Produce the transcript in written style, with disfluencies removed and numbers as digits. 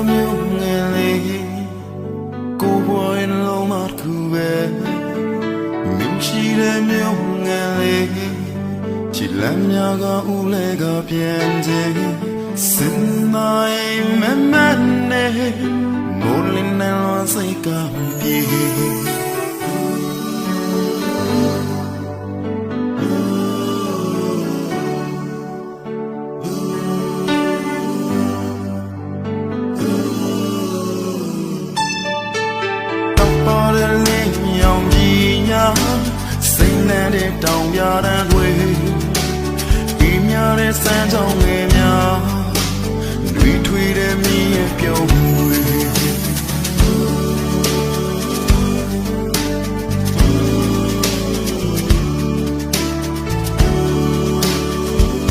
မျိုးငယ်လေးကိုဘွားရင်လုံးမကူပဲမြင်ရှိတဲ့မျိုးငယ်လေးချစ်လမ်းများကဦးလဲကပြန်တဲ့စင်မိုင်းမမနဲ့မိုးလင်းနဲ့လွန်စိတ်ကပြေစိတ်နဲ့တောင်ပြတဲ့ခွေဒီများတဲ့စမ်းကြောင်းငယ်များတွေထွေးတဲ့မြည်ရဲ့ပြုံး